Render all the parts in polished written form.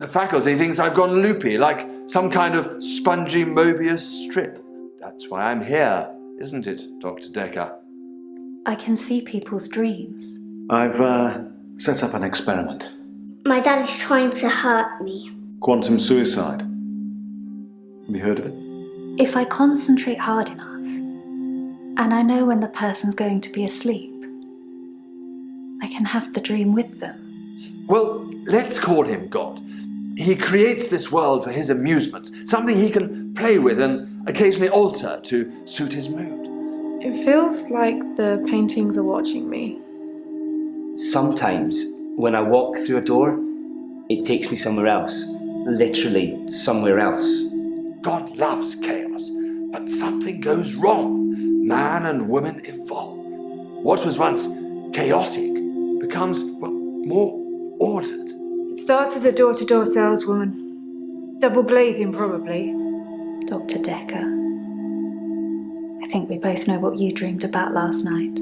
The faculty thinks I've gone loopy, like some kind of spongy Mobius strip. That's why I'm here, isn't it, Dr. Dekker? I can see people's dreams. I've set up an experiment. My dad is trying to hurt me. Quantum suicide. Have you heard of it? If I concentrate hard enough, and I know when the person's going to be asleep, I can have the dream with them. Well, let's call him God. He creates this world for his amusement, something he can play with and occasionally alter to suit his mood. It feels like the paintings are watching me. Sometimes, when I walk through a door, it takes me somewhere else. Literally, somewhere else. God loves chaos, but something goes wrong. Man and woman evolve. What was once chaotic becomes, well, more ordered. It starts as a door-to-door saleswoman. Double glazing, probably. Dr. Dekker, I think we both know what you dreamed about last night.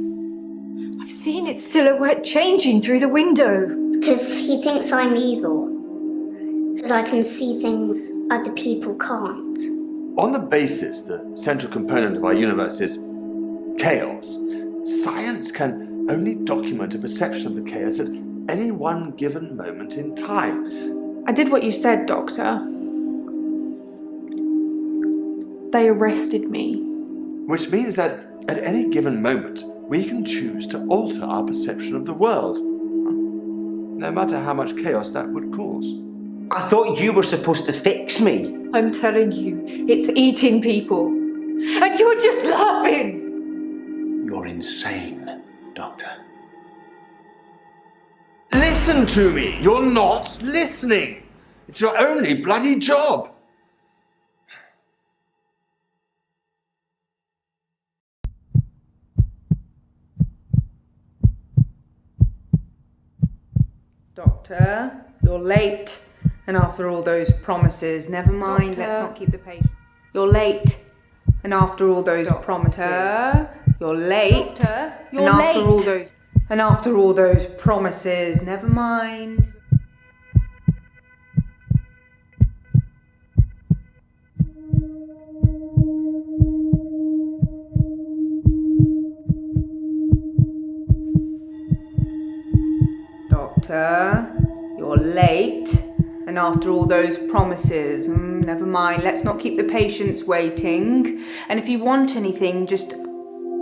I've seen its silhouette changing through the window. Because he thinks I'm evil. Because I can see things other people can't. On the basis the central component of our universe is chaos, science can only document a perception of the chaos at any one given moment in time. I did what you said, Doctor. They arrested me. Which means that at any given moment, we can choose to alter our perception of the world, no matter how much chaos that would cause. I thought you were supposed to fix me. I'm telling you, it's eating people. And you're just laughing. You're insane, Doctor. Listen to me! You're not listening! It's your only bloody job! Doctor, you're late. And after all those promises, never mind, let's not keep the patient. You're late. And after all those promises, you're late. You're late. And after all those promises, never mind. Doctor, you're late. And after all those promises, never mind, let's not keep the patients waiting. And if you want anything, just...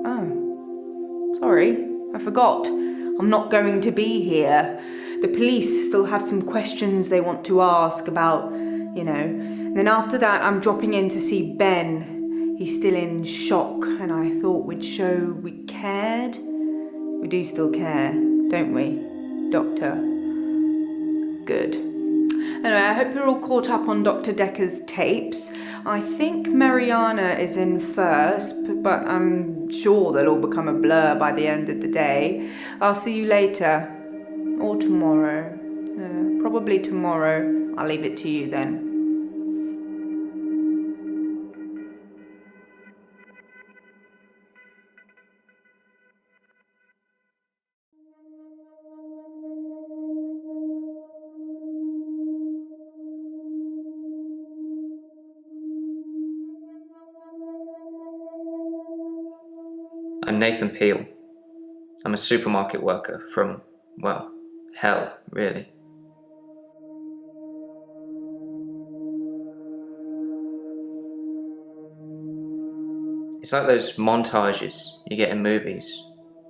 Oh, sorry, I forgot. I'm not going to be here. The police still have some questions they want to ask about, you know. And then after that, I'm dropping in to see Ben. He's still in shock, and I thought we'd show we cared. We do still care, don't we, Doctor? Good. Anyway, I hope you're all caught up on Dr. Dekker's tapes. I think Mariana is in first, but I'm sure they'll all become a blur by the end of the day. I'll see you later. Or tomorrow. Probably tomorrow. I'll leave it to you then. I'm Nathan Peel. I'm a supermarket worker from, well, hell, really. It's like those montages you get in movies.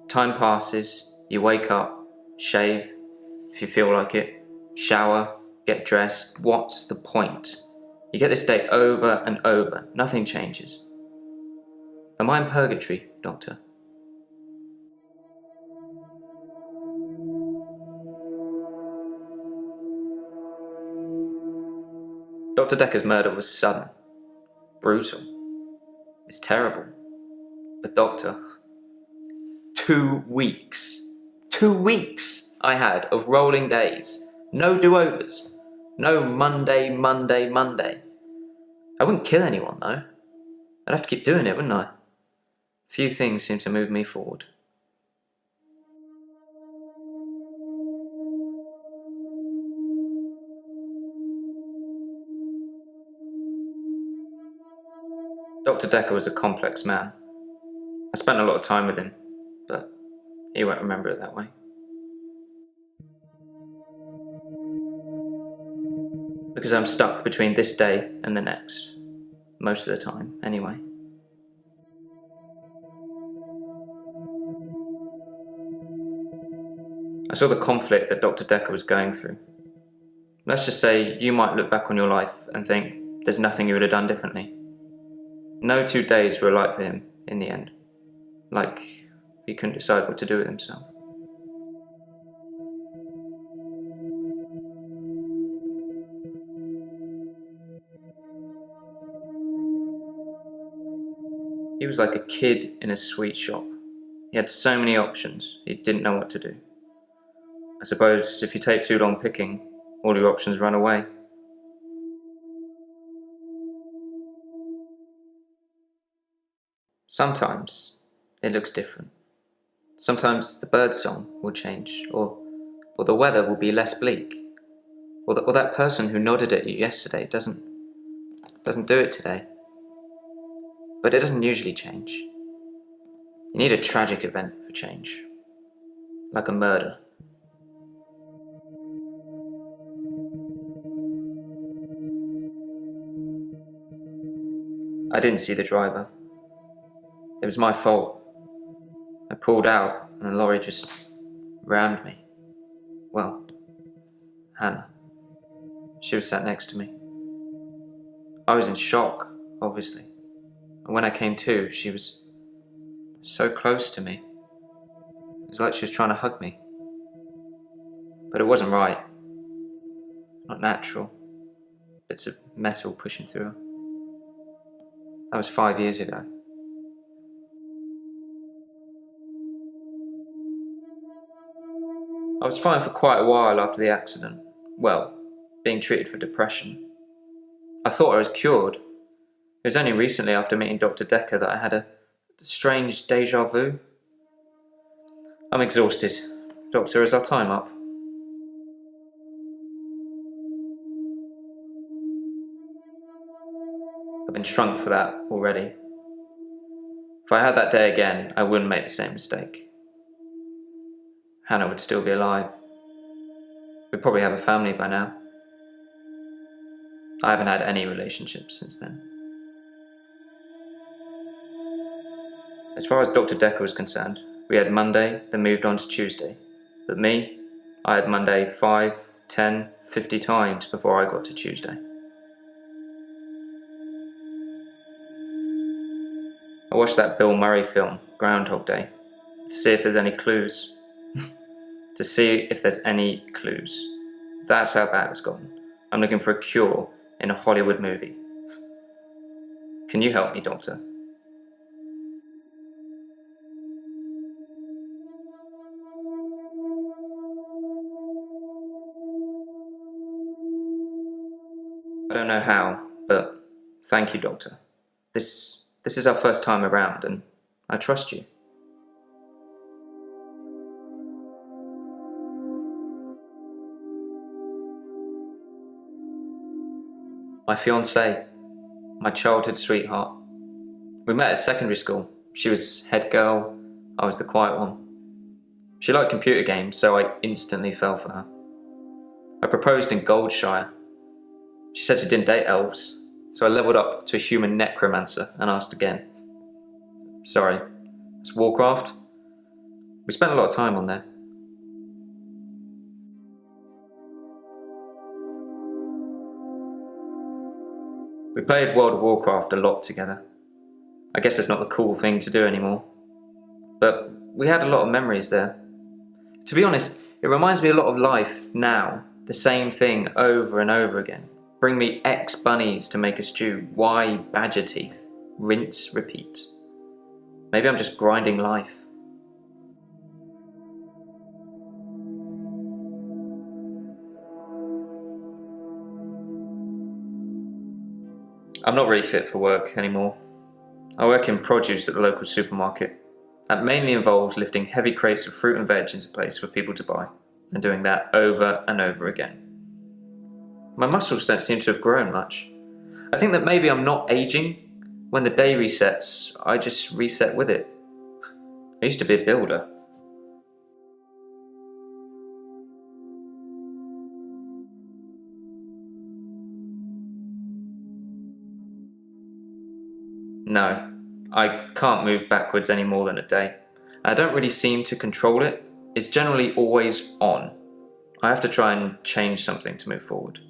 Time passes, you wake up, shave, if you feel like it, shower, get dressed. What's the point? You get this day over and over, nothing changes. Am I in purgatory, Doctor? Dr. Dekker's murder was sudden, brutal. It's terrible. But Doctor, 2 weeks. 2 weeks I had of rolling days. No do-overs. No Monday. I wouldn't kill anyone though. I'd have to keep doing it, wouldn't I? Few things seem to move me forward. Dr. Dekker was a complex man. I spent a lot of time with him, but he won't remember it that way. Because I'm stuck between this day and the next. Most of the time, anyway. I saw the conflict that Dr. Dekker was going through. Let's just say you might look back on your life and think there's nothing you would have done differently. No 2 days were alike for him in the end. Like he couldn't decide what to do with himself. He was like a kid in a sweet shop. He had so many options, he didn't know what to do. I suppose if you take too long picking, all your options run away. Sometimes it looks different. Sometimes the bird song will change, or the weather will be less bleak, or that person who nodded at you yesterday doesn't do it today. But it doesn't usually change. You need a tragic event for change, like a murder. I didn't see the driver. It was my fault. I pulled out and the lorry just rammed me. Well, Hannah. She was sat next to me. I was in shock, obviously. And when I came to, she was so close to me. It was like she was trying to hug me. But it wasn't right. Not natural. Bits of metal pushing through her. That was 5 years ago. I was fine for quite a while after the accident. Well, being treated for depression. I thought I was cured. It was only recently after meeting Dr. Dekker that I had a strange deja vu. I'm exhausted. Doctor, is our time up? I've been shrunk for that already. If I had that day again, I wouldn't make the same mistake. Hannah would still be alive. We'd probably have a family by now. I haven't had any relationships since then. As far as Dr. Dekker was concerned, we had Monday, then moved on to Tuesday. But me, I had Monday 5, 10, 50 times before I got to Tuesday. I watched that Bill Murray film, Groundhog Day, to see if there's any clues. To see if there's any clues. That's how bad it's gotten. I'm looking for a cure in a Hollywood movie. Can you help me, Doctor? I don't know how, but thank you, Doctor. This is our first time around, and I trust you. My fiancée, my childhood sweetheart. We met at secondary school. She was head girl, I was the quiet one. She liked computer games, so I instantly fell for her. I proposed in Goldshire. She said she didn't date elves, so I leveled up to a human necromancer and asked again. Sorry, it's Warcraft? We spent a lot of time on there. We played World of Warcraft a lot together. I guess it's not the cool thing to do anymore. But we had a lot of memories there. To be honest, it reminds me a lot of life now. The same thing over and over again. Bring me X bunnies to make a stew. Y badger teeth. Rinse, repeat. Maybe I'm just grinding life. I'm not really fit for work anymore. I work in produce at the local supermarket. That mainly involves lifting heavy crates of fruit and veg into place for people to buy, and doing that over and over again. My muscles don't seem to have grown much. I think that maybe I'm not aging, When the day resets, I just reset with it. I used to be a builder. No, I can't move backwards any more than a day. I don't really seem to control it. It's generally always on. I have to try and change something to move forward.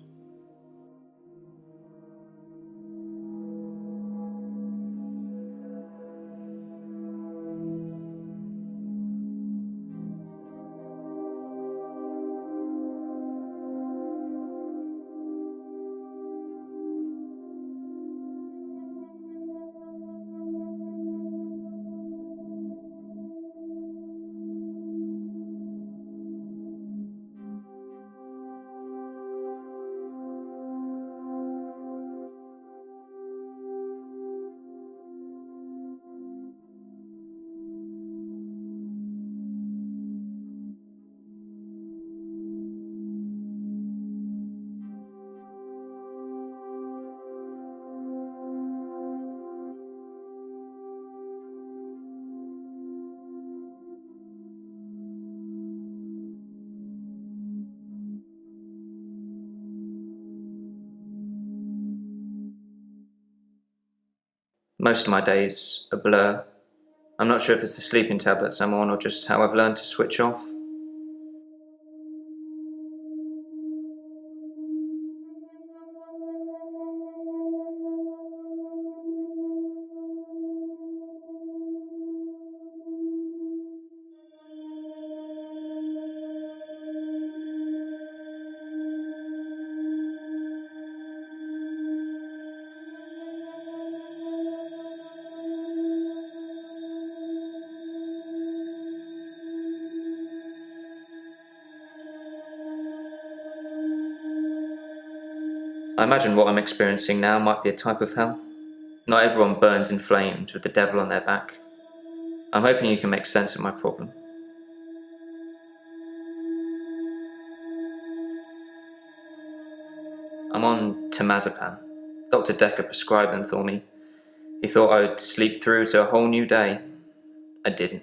Most of my days a blur. I'm not sure if it's the sleeping tablets I'm on or just how I've learned to switch off. I imagine what I'm experiencing now might be a type of hell. Not everyone burns in flames with the devil on their back. I'm hoping you can make sense of my problem. I'm on temazepam. Dr. Dekker prescribed them for me. He thought I would sleep through to a whole new day. I didn't.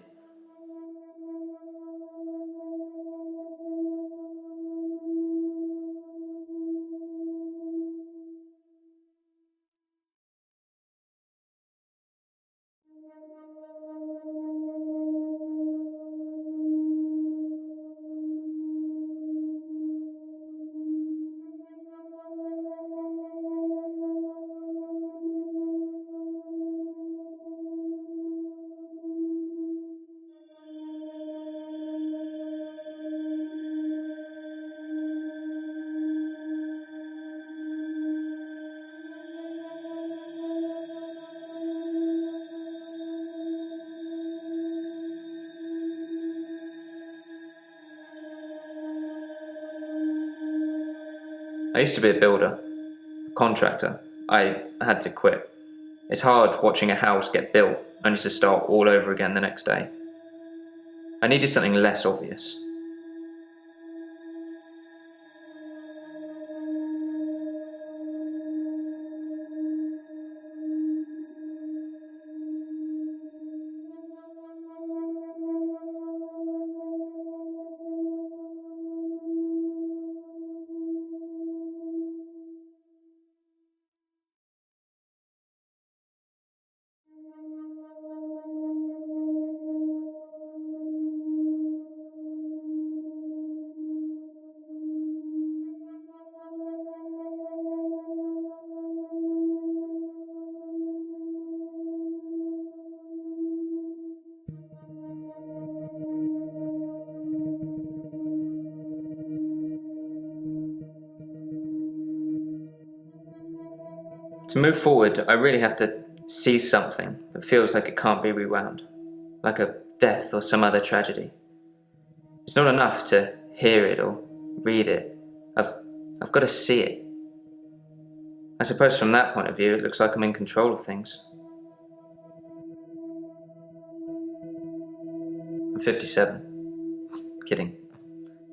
I used to be a builder, a contractor. I had to quit. It's hard watching a house get built only to start all over again the next day. I needed something less obvious. To move forward, I really have to see something that feels like it can't be rewound, like a death or some other tragedy. It's not enough to hear it or read it. I've got to see it. I suppose from that point of view, it looks like I'm in control of things. I'm 57. Kidding.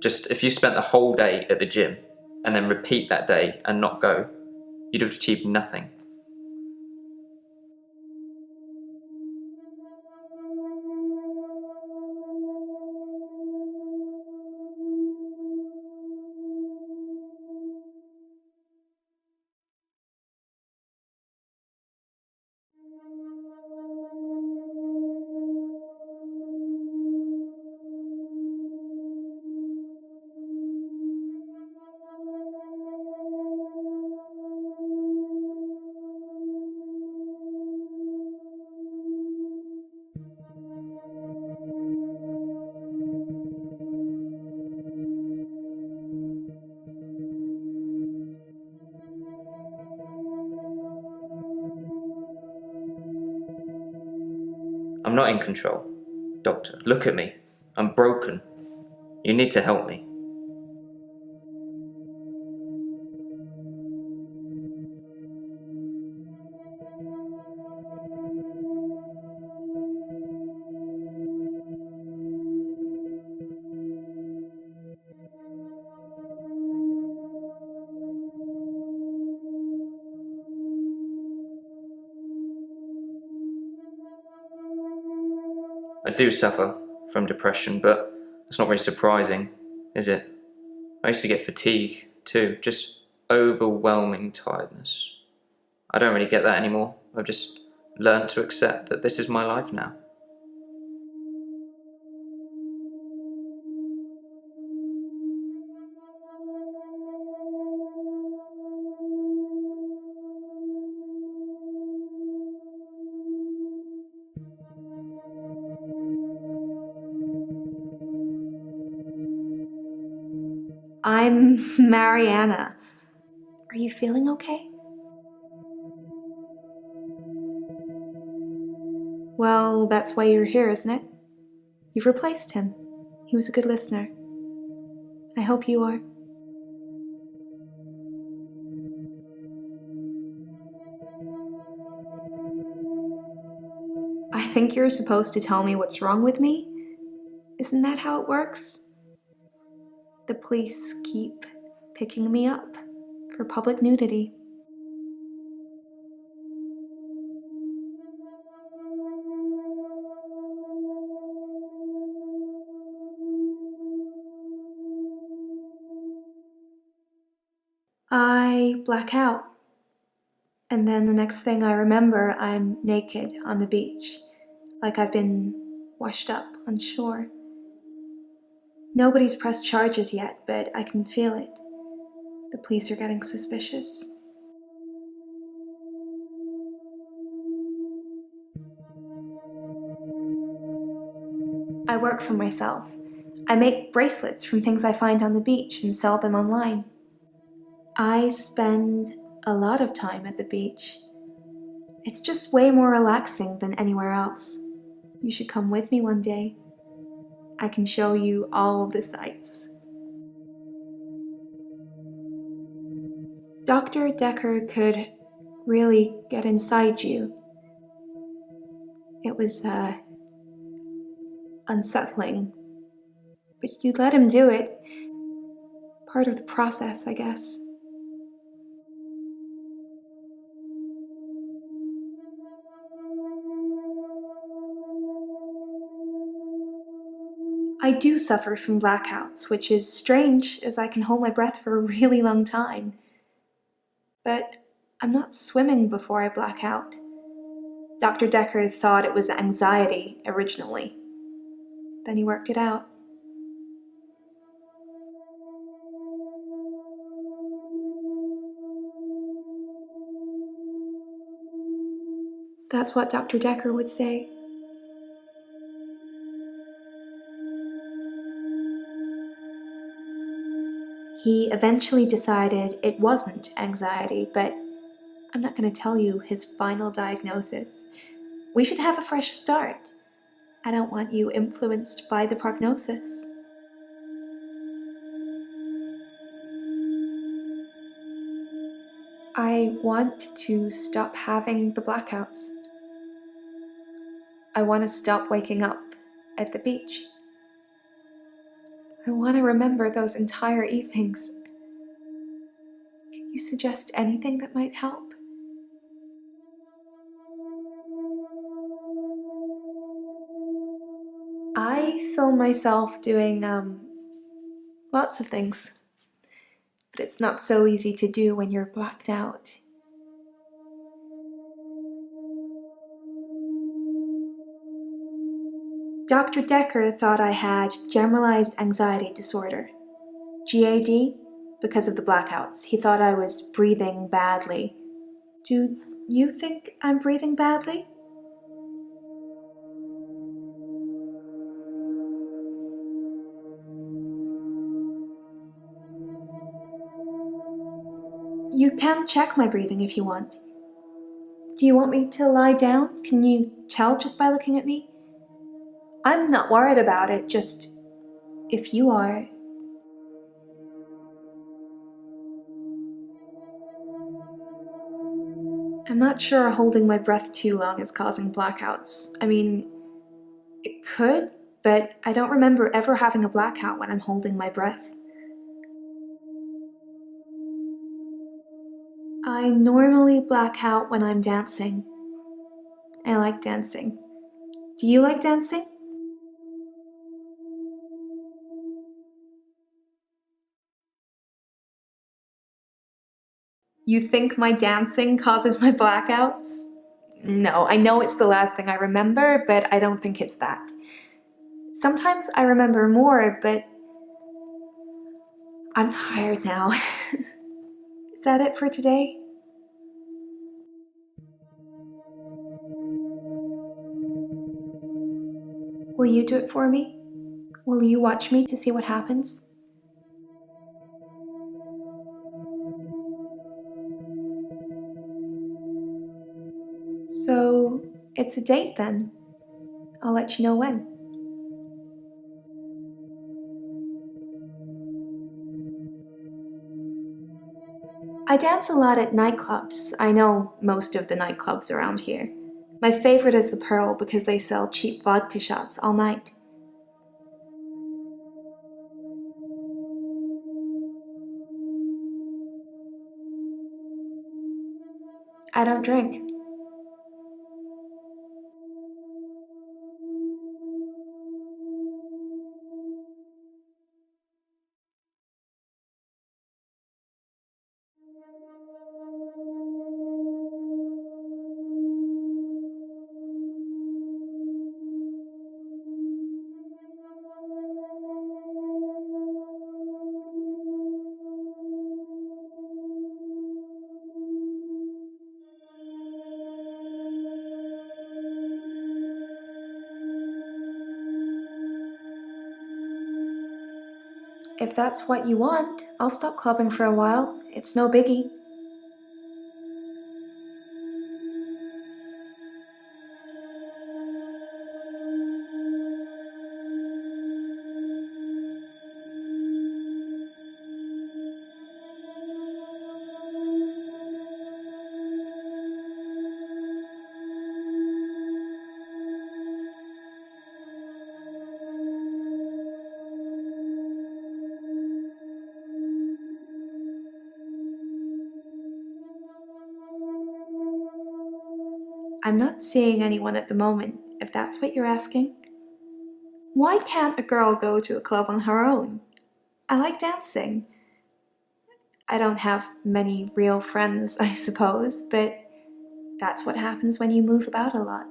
Just if you spent the whole day at the gym and then repeat that day and not go, you'd have achieved nothing. not in control. Doctor, look at me. I'm broken. You need to help me. I do suffer from depression, but it's not very surprising, is it? I used to get fatigue too, just overwhelming tiredness. I don't really get that anymore. I've just learned to accept that this is my life now. I'm Mariana. Are you feeling okay? Well, that's why you're here, isn't it? You've replaced him. He was a good listener. I hope you are. I think you're supposed to tell me what's wrong with me. Isn't that how it works? The police keep picking me up for public nudity. I black out. And then the next thing I remember, I'm naked on the beach, like I've been washed up on shore. Nobody's pressed charges yet, but I can feel it. The police are getting suspicious. I work for myself. I make bracelets from things I find on the beach and sell them online. I spend a lot of time at the beach. It's just way more relaxing than anywhere else. You should come with me one day. I can show you all of the sights. Dr. Dekker could really get inside you. It was unsettling, but you let him do it. Part of the process, I guess. I do suffer from blackouts, which is strange as I can hold my breath for a really long time. But I'm not swimming before I black out. Dr. Dekker thought it was anxiety originally. Then he worked it out. That's what Dr. Dekker would say. He eventually decided it wasn't anxiety, but I'm not going to tell you his final diagnosis. We should have a fresh start. I don't want you influenced by the prognosis. I want to stop having the blackouts. I want to stop waking up at the beach. I want to remember those entire evenings. Can you suggest anything that might help? I film myself doing lots of things, but it's not so easy to do when you're blacked out. Dr. Dekker thought I had generalized anxiety disorder, GAD, because of the blackouts. He thought I was breathing badly. Do you think I'm breathing badly? You can check my breathing if you want. Do you want me to lie down? Can you tell just by looking at me? I'm not worried about it, just if you are. I'm not sure holding my breath too long is causing blackouts. I mean, it could, but I don't remember ever having a blackout when I'm holding my breath. I normally black out when I'm dancing. I like dancing. Do you like dancing? You think my dancing causes my blackouts? No, I know it's the last thing I remember, but I don't think it's that. Sometimes I remember more, but I'm tired now. Is that it for today? Will you do it for me? Will you watch me to see what happens? So, it's a date then. I'll let you know when. I dance a lot at nightclubs. I know most of the nightclubs around here. My favorite is the Pearl because they sell cheap vodka shots all night. I don't drink. If that's what you want, I'll stop clubbing for a while. It's no biggie. I'm not seeing anyone at the moment, if that's what you're asking. Why can't a girl go to a club on her own? I like dancing. I don't have many real friends, I suppose, but that's what happens when you move about a lot.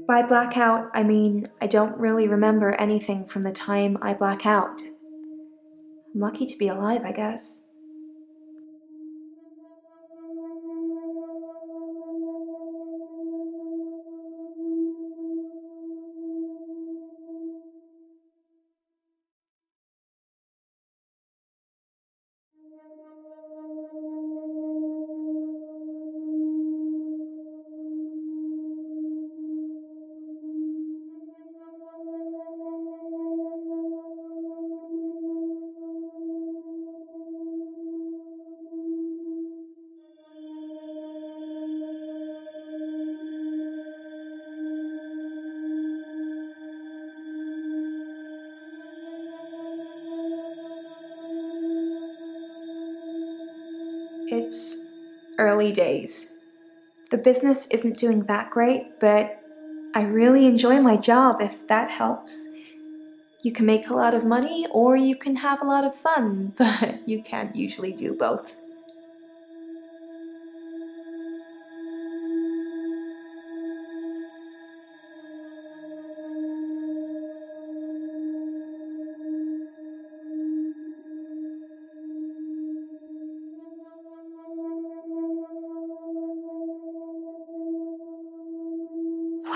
By blackout, I mean I don't really remember anything from the time I black out. I'm lucky to be alive, I guess. It's early days. The business isn't doing that great, but I really enjoy my job, if that helps. You can make a lot of money or you can have a lot of fun, but you can't usually do both.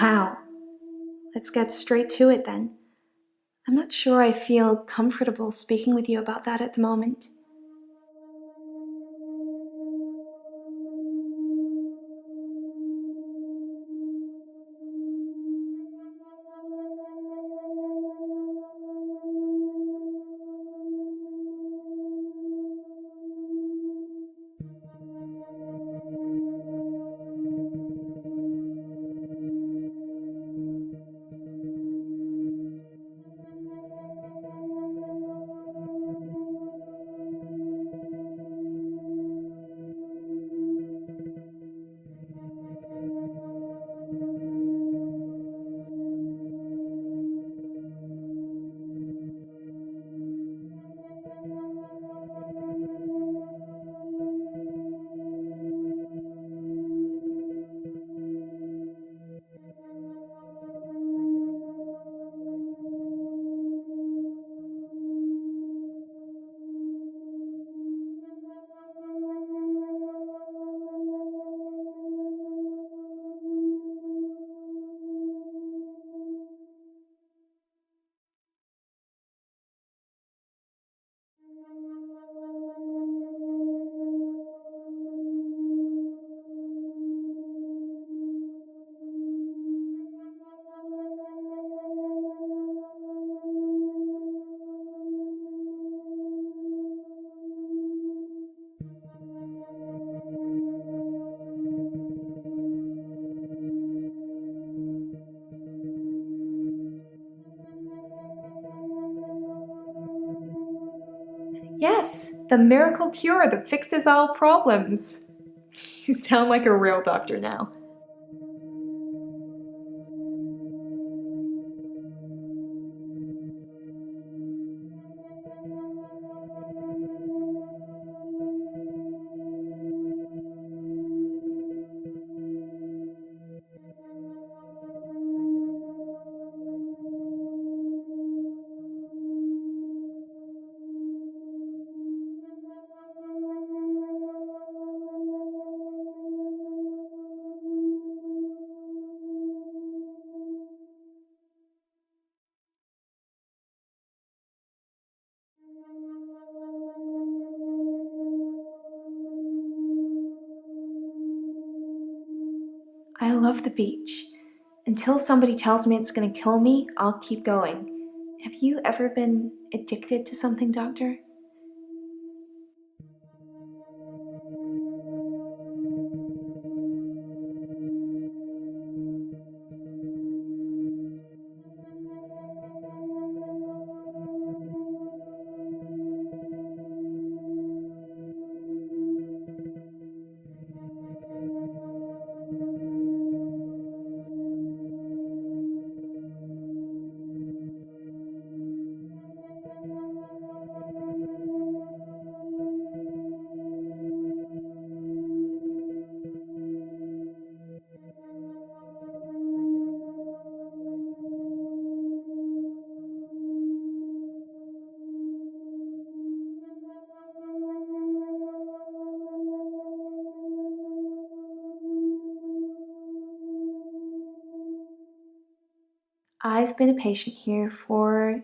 Wow. Let's get straight to it then. I'm not sure I feel comfortable speaking with you about that at the moment. Yes, the miracle cure that fixes all problems. You sound like a real doctor now. I love the beach. Until somebody tells me it's gonna kill me, I'll keep going. Have you ever been addicted to something, Doctor? I've been a patient here for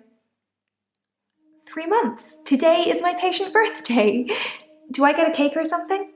3 months. Today is my patient birthday. Do I get a cake or something?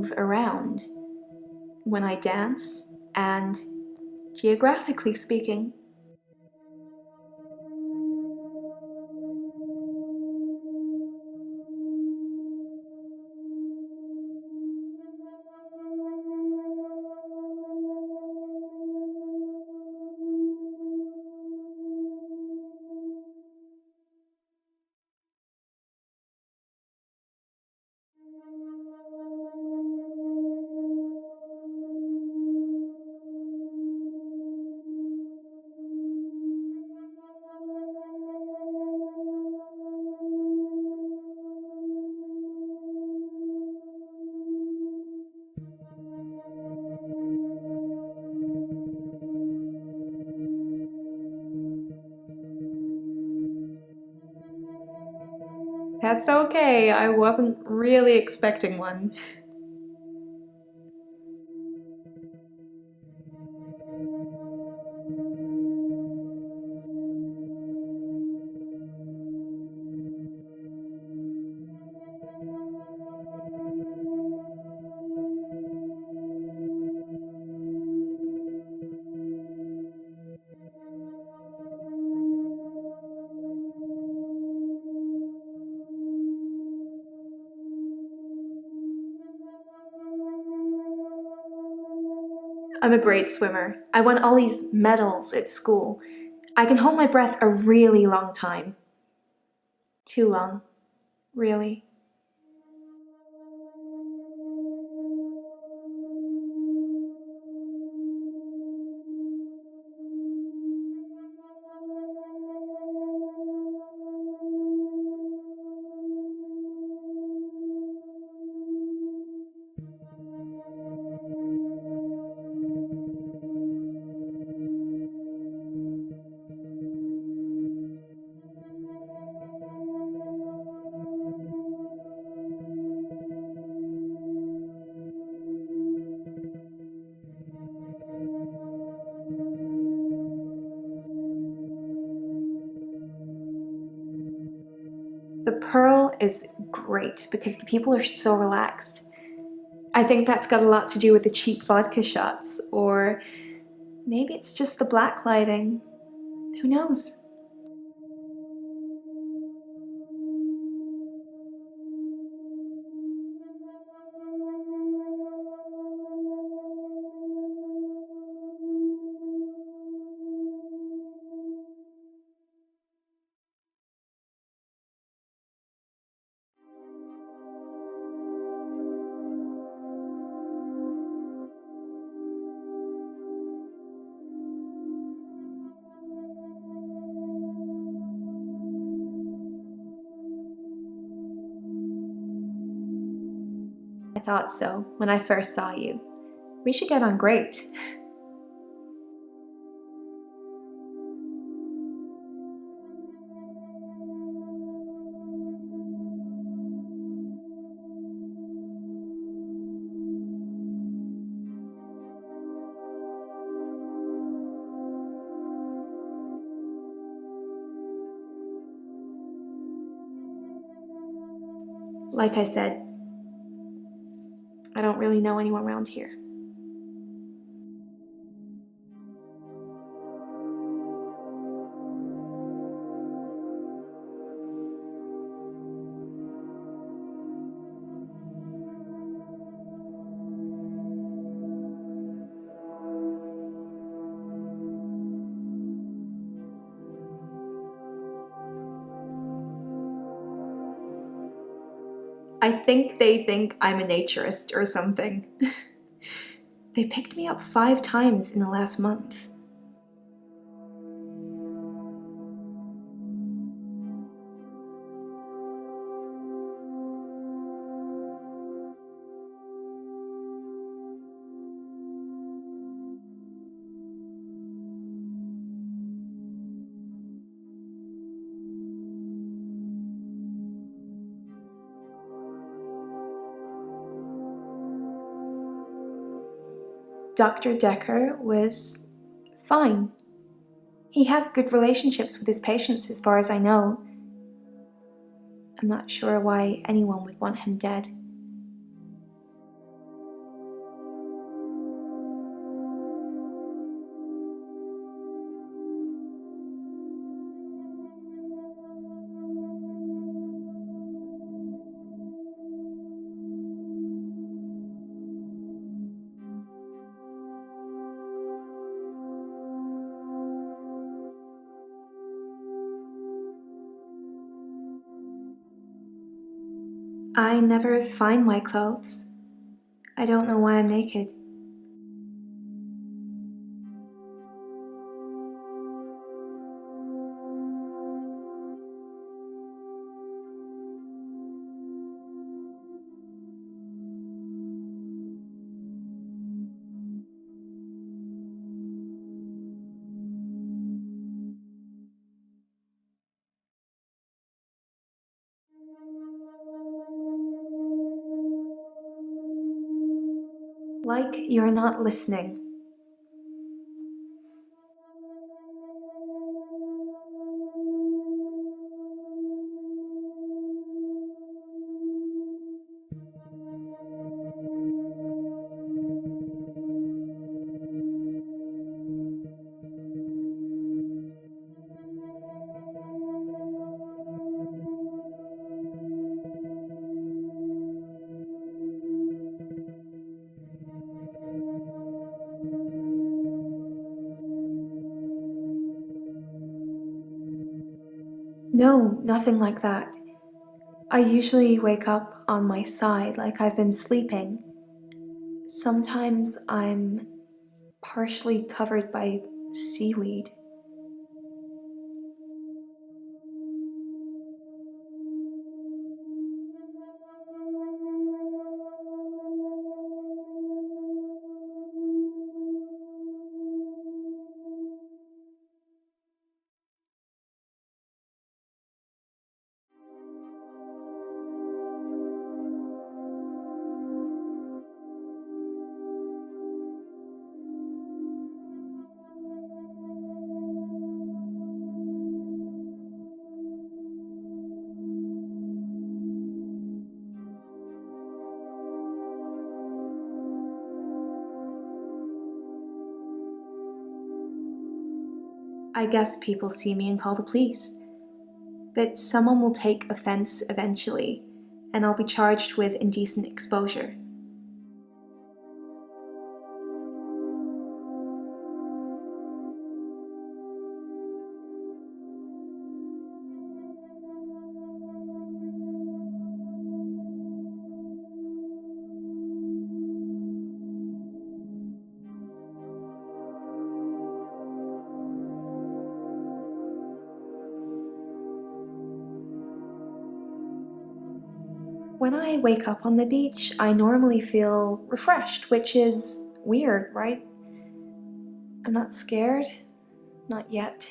move around when I dance, and geographically speaking. That's okay, I wasn't really expecting one. I'm a great swimmer. I won all these medals at school. I can hold my breath a really long time. Too long, really. The Pearl is great because the people are so relaxed. I think that's got a lot to do with the cheap vodka shots, or maybe it's just the black lighting. Who knows? I thought so when I first saw you. We should get on great. Like I said, I don't really know anyone around here. I think they think I'm a naturist or something. They picked me up 5 times in the last month. Dr. Dekker was fine. He had good relationships with his patients as far as I know. I'm not sure why anyone would want him dead. I never find my clothes. I don't know why I'm naked. Like you're not listening. No, nothing like that. I usually wake up on my side like I've been sleeping. Sometimes I'm partially covered by seaweed. I guess people see me and call the police. But someone will take offense eventually, and I'll be charged with indecent exposure. When I wake up on the beach, I normally feel refreshed, which is weird, right? I'm not scared. Not yet.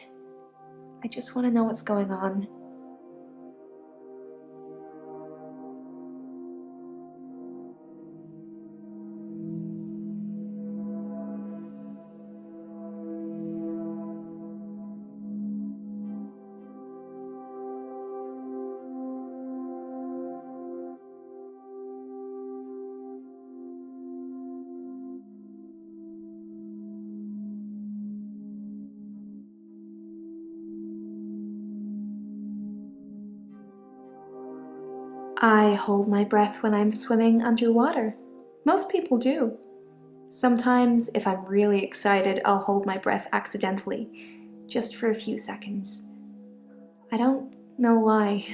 I just want to know what's going on. I hold my breath when I'm swimming underwater. Most people do. Sometimes, if I'm really excited, I'll hold my breath accidentally, just for a few seconds. I don't know why.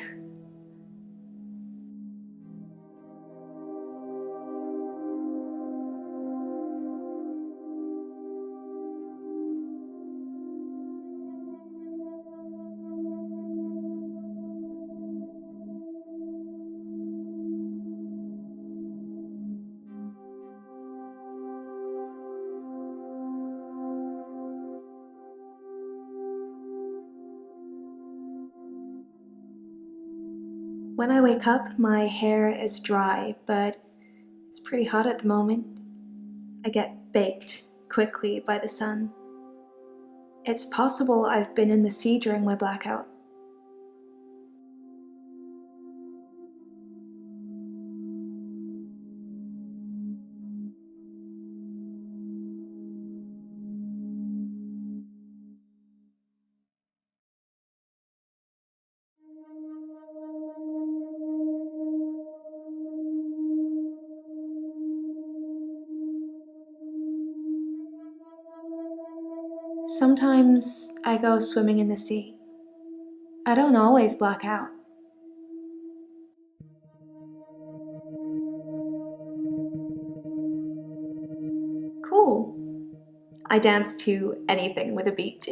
When I wake up, my hair is dry, but it's pretty hot at the moment. I get baked quickly by the sun. It's possible I've been in the sea during my blackout. Sometimes I go swimming in the sea. I don't always black out. cool. I dance to anything with a beat.